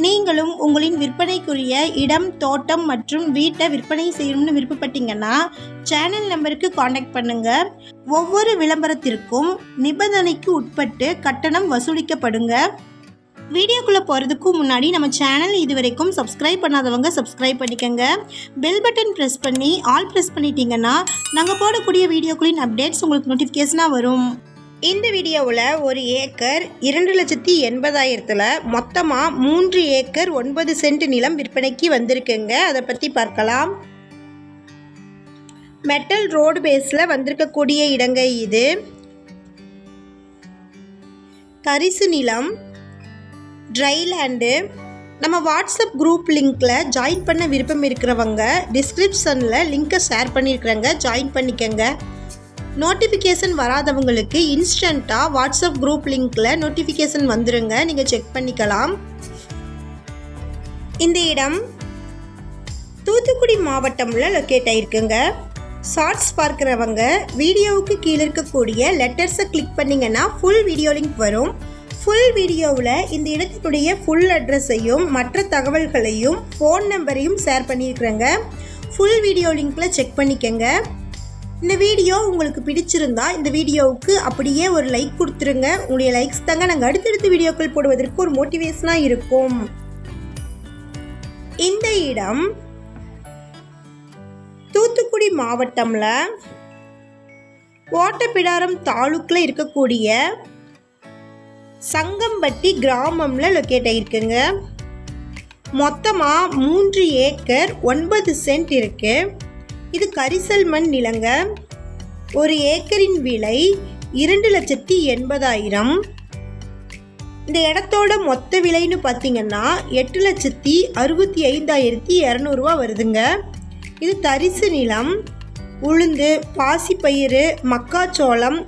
நீங்களும் உங்களின் விற்பனைக்குரிய இடம், தோட்டம் மற்றும் வீட்டை விற்பனை செய்யணும்னு விருப்பப்பட்டீங்கன்னா சேனல் நம்பருக்கு காண்டாக்ட் பண்ணுங்கள். ஒவ்வொரு விளம்பரத்திற்கும் நிபந்தனைக்கு உட்பட்டு கட்டணம் வசூலிக்கப்படுங்க. வீடியோக்குள்ளே போகிறதுக்கு முன்னாடி நம்ம சேனல் இதுவரைக்கும் சப்ஸ்கிரைப் பண்ணாதவங்க சப்ஸ்கிரைப் பண்ணிக்கோங்க. பெல் பட்டன் ப்ரெஸ் பண்ணி ஆல் ப்ரெஸ் பண்ணிட்டீங்கன்னா நாங்கள் போடக்கூடிய வீடியோக்களின் அப்டேட்ஸ் உங்களுக்கு நோட்டிஃபிகேஷனாக வரும். இந்த வீடியோவில் ஒரு ஏக்கர் 2,80,000 மொத்தமாக 3 ஏக்கர் 9 சென்ட் நிலம் விற்பனைக்கு வந்திருக்குங்க. அதை பற்றி பார்க்கலாம். மெட்டல் ரோடு பேஸில் வந்திருக்கக்கூடிய இடங்க இது. தரிசு நிலம், ட்ரை லேண்டு. நம்ம வாட்ஸ்அப் குரூப் லிங்க்கில் ஜாயின் பண்ண விருப்பம் இருக்கிறவங்க டிஸ்கிரிப்ஷனில் லிங்க்கை ஷேர் பண்ணியிருக்கிறேங்க, ஜாயின் பண்ணிக்கங்க. நோட்டிஃபிகேஷன் வராதவங்களுக்கு இன்ஸ்டண்ட்டாக வாட்ஸ்அப் குரூப் லிங்க்கில் நோட்டிஃபிகேஷன் வந்துருங்க, நீங்கள் செக் பண்ணிக்கலாம். இந்த இடம் தூத்துக்குடி மாவட்டமில் லொக்கேட் ஆகிருக்குங்க. ஷார்ட்ஸ் பார்க்குறவங்க வீடியோவுக்கு கீழே இருக்கக்கூடிய லெட்டர்ஸை கிளிக் பண்ணிங்கன்னா ஃபுல் வீடியோ லிங்க் வரும். ஃபுல் வீடியோவில் இந்த இடத்தினுடைய ஃபுல் அட்ரஸையும் மற்ற தகவல்களையும் ஃபோன் நம்பரையும் ஷேர் பண்ணியிருக்கிறேங்க. ஃபுல் வீடியோ லிங்க்கில் செக் பண்ணிக்கங்க. இந்த வீடியோ உங்களுக்கு பிடிச்சிருந்தா இந்த வீடியோவுக்கு அப்படியே ஒரு லைக் கொடுத்துருங்க. உங்களுடைய லைக்ஸ் தாங்க நாங்கள் அடுத்தடுத்த வீடியோக்கள் போடுவதற்கு ஒரு மோட்டிவேஷனாக இருக்கும். இந்த இடம் தூத்துக்குடி மாவட்டம்ல ஓட்டப்பிடாரம் தாலுக்கில் இருக்கக்கூடிய சங்கம்பட்டி கிராமம்ல லொக்கேட் ஆகிருக்குங்க. மொத்தமாக 3 ஏக்கர் 9 சென்ட் இருக்கு. இது கரிசல் மண் நிலங்க. ஒரு ஏக்கரின் விலை 2,80,000. இந்த இடத்தோட மொத்த விலைன்னு பார்த்தீங்கன்னா 8,65,200 வருதுங்க. இது தரிசு நிலம். உளுந்து, பாசிப்பயிறு, மக்காச்சோளம்,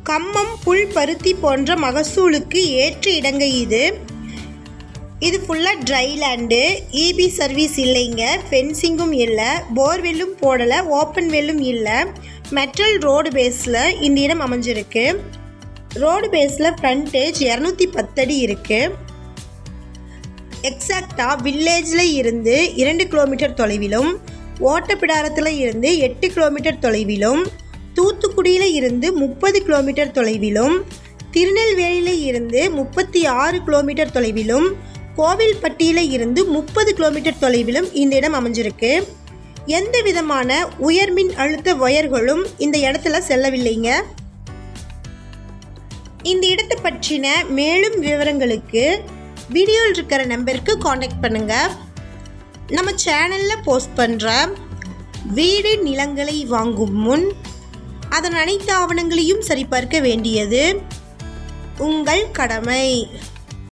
கம்மம், புல், பருத்தி போன்ற மகசூலுக்கு ஏற்ற இடங்க இது. இது ஃபுல்லாக ட்ரை லேண்டு. இபி சர்வீஸ் இல்லைங்க, ஃபென்சிங்கும் இல்லை, போர்வெல்லும் போடலை, ஓப்பன் வெல்லும் இல்லை. மெட்டல் ரோடு பேஸில் இந்த இடம் அமைஞ்சிருக்கு. ரோடு பேஸில் ஃப்ரண்டேஜ் 210 அடி இருக்குது. எக்ஸாக்டாக வில்லேஜில் இருந்து 2 கிலோமீட்டர் தொலைவிலும், ஓட்டப்பிடாரத்தில் இருந்து 8 கிலோமீட்டர் தொலைவிலும், தூத்துக்குடியில் இருந்து 30 கிலோமீட்டர் தொலைவிலும், திருநெல்வேலியில் இருந்து 36 கிலோமீட்டர் தொலைவிலும், கோவில்பட்டியில் இருந்து 30 கிலோமீட்டர் தொலைவிலும் இந்த இடம் அமைஞ்சிருக்கு. எந்த விதமான உயர்மின் அழுத்த ஒயர்களும் இந்த இடத்துல செல்லவில்லைங்க. இந்த இடத்தை பற்றின மேலும் விவரங்களுக்கு வீடியோவில் இருக்கிற நம்பருக்கு காண்டாக்ட் பண்ணுங்க. நம்ம சேனலில் போஸ்ட் பண்ணுற வீடு நிலங்களை வாங்கும் முன் அதன் அனைத்து ஆவணங்களையும் சரிபார்க்க வேண்டியது உங்கள் கடமை.